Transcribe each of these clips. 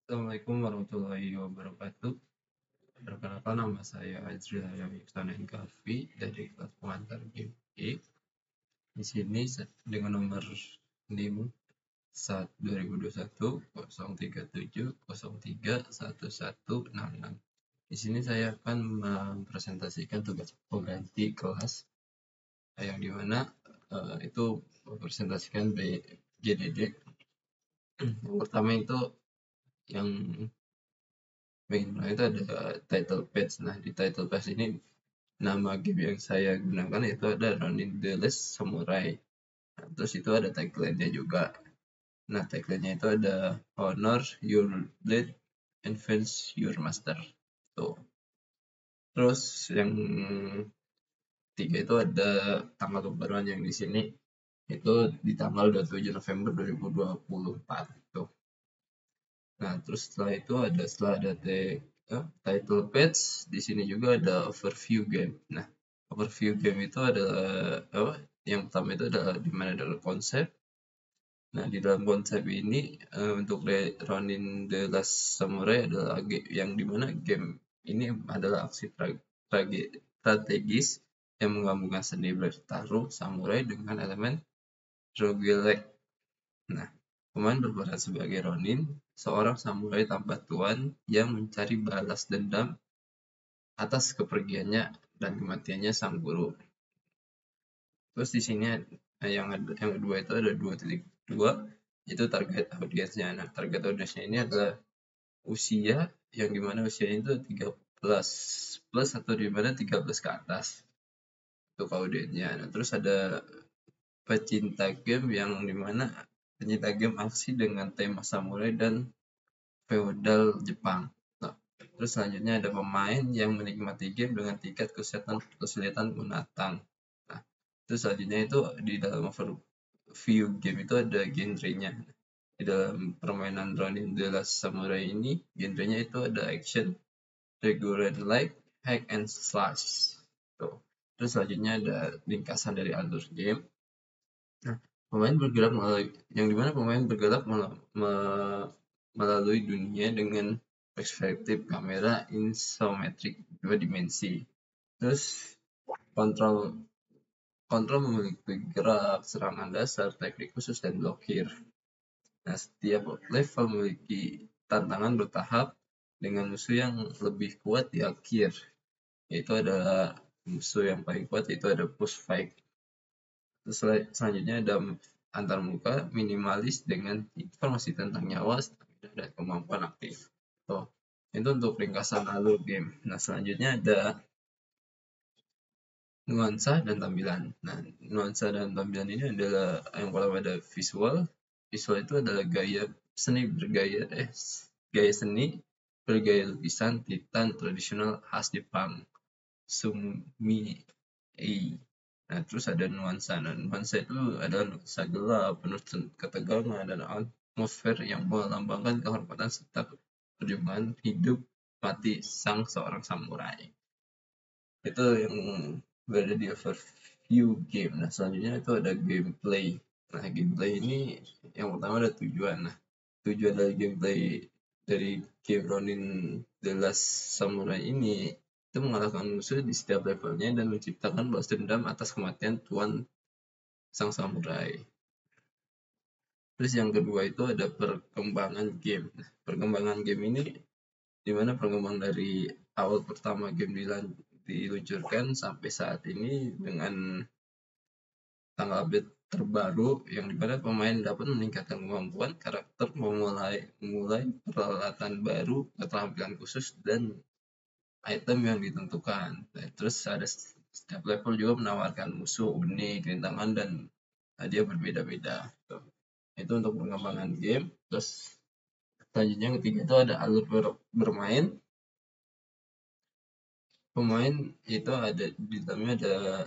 Assalamualaikum warahmatullahi wabarakatuh. Perkenalkan, nama saya Azril Hayam Iksan Kahfi dari kelas pengantar game E. Di sini dengan nomor NIM 2021 037 03 1166. Di sini saya akan mempresentasikan tugas pengganti kelas yang dimana itu mempresentasikan BGDD. Yang pertama itu yang itu ada title page. Nah, di title page ini nama game yang saya gunakan itu ada Ronin the Last Samurai. Nah, terus itu ada tagline-nya juga. Nah, tagline-nya itu ada Honor Your Blade, Advance Your Master. Tuh. Terus yang tiga itu ada tanggal pembaruan yang di sini itu di tanggal 27 November 2024. Tuh. Nah, terus setelah ada title page, di sini juga ada overview game. Nah, overview game itu adalah apa? Yang pertama itu adalah di mana adalah konsep. Nah, di dalam konsep ini untuk Ronin the Last Samurai adalah yang dimana game ini adalah aksi strategis yang menggabungkan seni bertarung samurai dengan elemen roguelike. Nah, pemain berperan sebagai Ronin, seorang samurai tanpa tuan yang mencari balas dendam atas kepergiannya dan kematiannya sang guru. Terus di sini yang kedua itu ada 2.2, itu target audiensnya. Nah, target audiensnya ini adalah usia yang dimana usianya itu 13 plus atau dimana 13 ke atas untuk audiensnya. Nah, terus ada pecinta game yang dimana pecinta game aksi dengan tema samurai dan feodal Jepang. Nah, terus selanjutnya ada pemain yang menikmati game dengan tingkat kesulitan menantang. Nah, terus selanjutnya itu di dalam overview game itu ada genrenya. Di dalam permainan Ronin the Last Samurai ini, genrenya itu ada action, regular light, hack and slash. Tuh. Terus selanjutnya ada ringkasan dari alur game. Nah, pemain bergerak melalui yang dimana pemain bergerak melalui dunia dengan perspektif kamera isometrik 2 dimensi. Terus kontrol kontrol memiliki gerak, serangan dasar, teknik khusus, dan blokir. Nah, setiap level memiliki tantangan bertahap dengan musuh yang lebih kuat di akhir. Yaitu adalah musuh yang paling kuat, yaitu ada push fight. Terus selanjutnya ada antar muka minimalis dengan informasi tentang nyawa, stamina, dan kemampuan aktif. Tuh, itu untuk ringkasan alur game. Nah, selanjutnya ada nuansa dan tampilan. Nah, nuansa dan tampilan ini adalah yang pertama ada visual. Visual itu adalah gaya seni bergaya lukisan titan tradisional khas Jepang. Sumi Nah, terus ada nuansa. Nah, nuansa itu adalah nuansa gelap, penuh ketegangan, dan atmosfer yang melambangkan kehormatan serta perjumpaan hidup mati sang seorang samurai. Itu yang berada di overview game. Nah, selanjutnya itu ada gameplay. Nah, gameplay ini yang pertama ada tujuan. Nah, tujuan dari gameplay dari game Ronin The Last Samurai ini itu mengalahkan musuh di setiap levelnya dan menciptakan balas dendam atas kematian tuan sang samurai. Terus yang kedua itu ada perkembangan game. Nah, perkembangan game ini dimana perkembangan dari awal pertama game diluncurkan sampai saat ini dengan tanggal update terbaru yang dimana pemain dapat meningkatkan kemampuan karakter, memulai peralatan baru, keterampilan khusus, dan item yang ditentukan. Nah, terus ada setiap level juga menawarkan musuh unik, rintangan, dan hadiah berbeda-beda. Itu untuk pengembangan game. Terus selanjutnya yang ketiga itu ada alur bermain. Pemain itu ada di dalamnya ada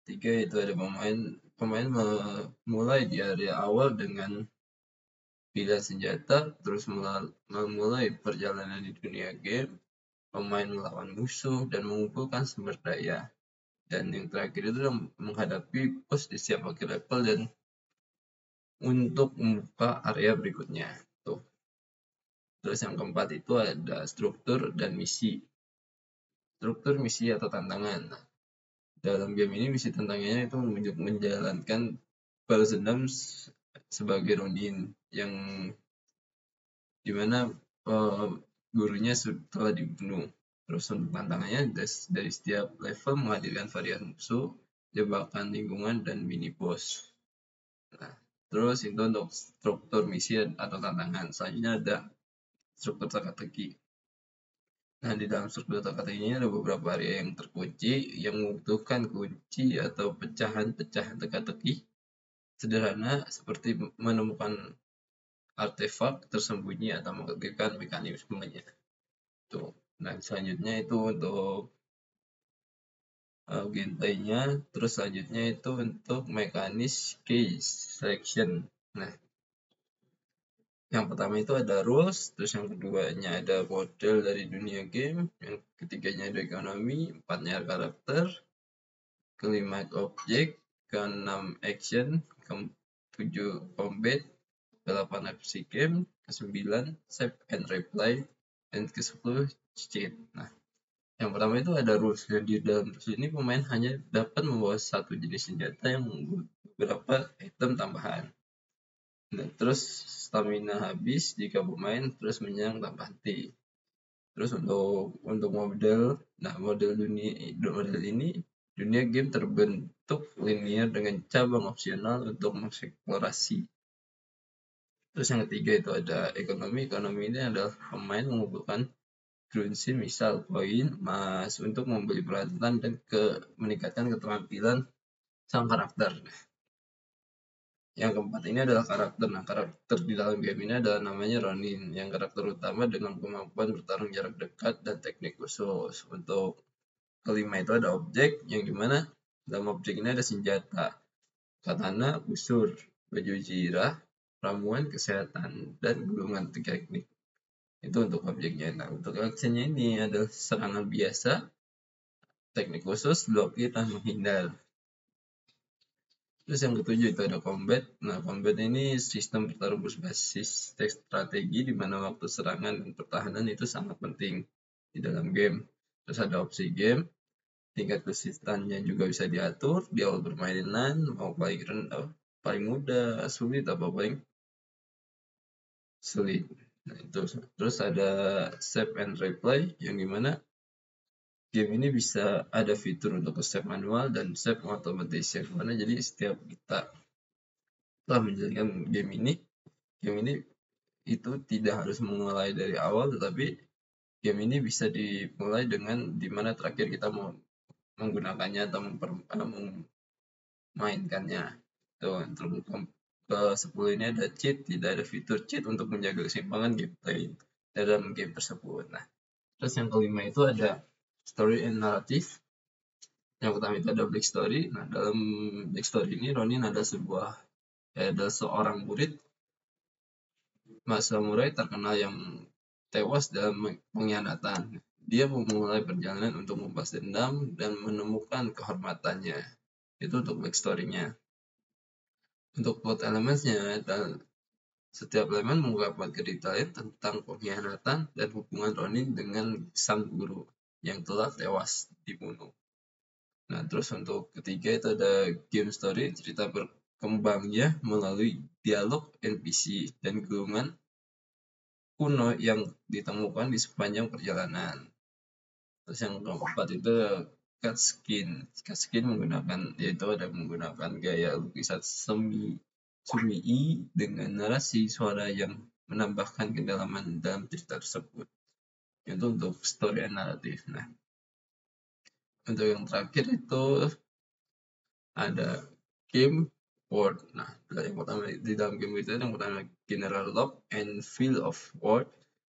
tiga, itu ada pemain memulai di area awal dengan pilihan senjata, terus memulai perjalanan di dunia game, pemain melawan musuh dan mengumpulkan sumber daya. Dan yang terakhir itu menghadapi bos di setiap akhir level dan untuk membuka area berikutnya. Tuh. Terus yang keempat itu ada struktur dan misi. Struktur, misi, atau tantangan. Nah, dalam game ini misi tantangannya itu menjalankan balas dendam sebagai Ronin yang dimana gurunya telah dibunuh. Terus untuk tantangannya dari setiap level menghadirkan varian musuh, jebakan lingkungan, dan mini boss. Nah, terus itu untuk struktur misi atau tantangan. Selanjutnya ada struktur teka-teki. Nah, di dalam struktur teka-teki ini ada beberapa area yang terkunci yang membutuhkan kunci atau pecahan-pecahan teka-teki sederhana seperti menemukan artefak tersembunyi atau mengaktifkan mekanismenya. Tuh. Nah, selanjutnya itu untuk gameplaynya. Terus selanjutnya itu untuk mekanis case selection. Nah, yang pertama itu ada rules, terus yang keduanya ada model dari dunia game, yang ketiganya ada ekonomi, empatnya karakter, kelima objek, keenam action, ketujuh combat, ke-8 FC game, ke-9 save and replay, dan ke-10 cheat. Nah, yang pertama itu ada rules. Dan di dalam rules ini pemain hanya dapat membawa satu jenis senjata yang beberapa item tambahan. Nah, terus stamina habis jika pemain terus menyerang tanpa henti. Terus untuk model, nah model ini dunia game terbentuk linear dengan cabang opsional untuk mengeksplorasi. Terus yang ketiga itu ada ekonomi. Ekonomi ini adalah pemain mengumpulkan currency, misal koin, emas, untuk membeli peralatan dan meningkatkan keterampilan sang karakter. Yang keempat ini adalah karakter. Nah, karakter di dalam game ini adalah namanya Ronin, yang karakter utama dengan kemampuan bertarung jarak dekat dan teknik khusus. Untuk kelima itu ada objek, yang dimana dalam objek ini ada senjata, katana, busur, baju zirah, ramuan kesehatan, dan gulungan teknik. Itu untuk objeknya. Nah, untuk actionnya ini adalah serangan biasa, teknik khusus, blokir, dan menghindar. Terus yang ketujuh itu ada combat. Nah, combat ini sistem bertarung berbasis strategi di mana waktu serangan dan pertahanan itu sangat penting di dalam game. Terus ada opsi game, tingkat kesulitannya juga bisa diatur di awal permainan, mau paling rendah, paling mudah, sulit, apa paling sulit. Nah, itu. Terus ada save and replay yang dimana game ini bisa ada fitur untuk save manual dan save otomatis, yang mana jadi setiap kita telah menjalankan game ini itu tidak harus memulai dari awal, tetapi game ini bisa dimulai dengan dimana terakhir kita mau menggunakannya atau memainkannya. Tuh, untuk ke-10 ini ada cheat, tidak ada fitur cheat untuk menjaga keseimbangan gameplay dalam game tersebut. Nah, terus yang kelima itu ada story and narrative. Yang pertama itu ada Black Story. Nah, dalam Black Story ini Ronin ada seorang murid Mas samurai terkenal yang tewas dalam pengkhianatan. Dia memulai perjalanan untuk membalas dendam dan menemukan kehormatannya. Itu untuk backstory-nya. Untuk plot elementsnya, dan setiap elemen mengungkapkan kedetailan tentang pengkhianatan dan hubungan Ronin dengan sang guru yang telah tewas dibunuh. Nah, terus untuk ketiga itu ada game story, cerita berkembangnya melalui dialog NPC dan gulungan kuno yang ditemukan di sepanjang perjalanan. Terus yang keempat itu cutscene. Cutscene menggunakan gaya lukisan sumi dengan narasi suara yang menambahkan kedalaman dalam cerita tersebut. Itu untuk story and narrative. Nah, untuk yang terakhir itu ada game world. Nah, yang pertama di dalam game itu yang pertama general lock and feel of world,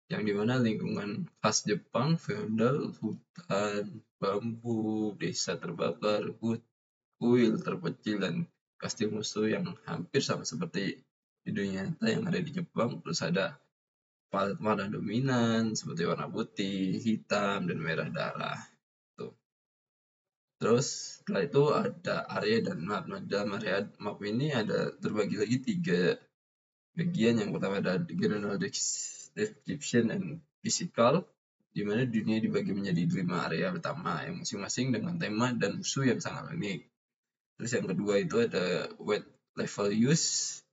yang dimana lingkungan khas Jepang, feodal, hutan, bambu, desa terbakar, kuil terpencil, dan kastil musuh yang hampir sama seperti di dunia nyata yang ada di Jepang. Terus ada palet warna dominan seperti warna putih, hitam, dan merah darah. Tuh. Terus setelah itu ada area dan map. Nah, dalam area map ini ada terbagi lagi 3 bagian. Yang pertama ada general description, and physical, di mana dunia dibagi menjadi 5 area utama yang masing-masing dengan tema dan musuh yang sangat unik. Terus yang kedua itu ada weight level use.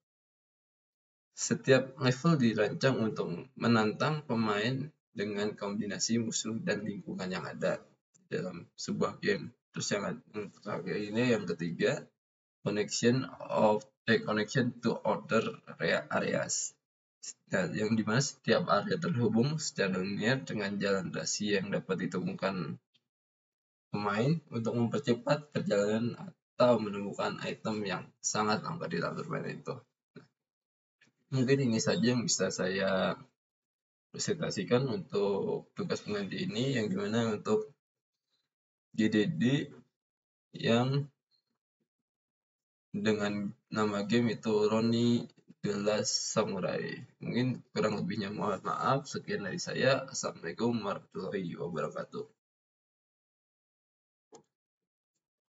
Setiap level dirancang untuk menantang pemain dengan kombinasi musuh dan lingkungan yang ada dalam sebuah game. Terus yang terakhir ini yang ketiga, connection to other areas. Nah, yang dimana setiap area terhubung secara linear dengan jalan rahasia yang dapat ditemukan pemain untuk mempercepat perjalanan atau menemukan item yang sangat langka di dalam permainan itu. Mungkin ini saja yang bisa saya presentasikan untuk tugas pengganti ini, yang dimana untuk GDD yang dengan nama game itu Ronin The Last Samurai. Mungkin kurang lebihnya mohon maaf. Sekian dari saya. Assalamualaikum warahmatullahi wabarakatuh.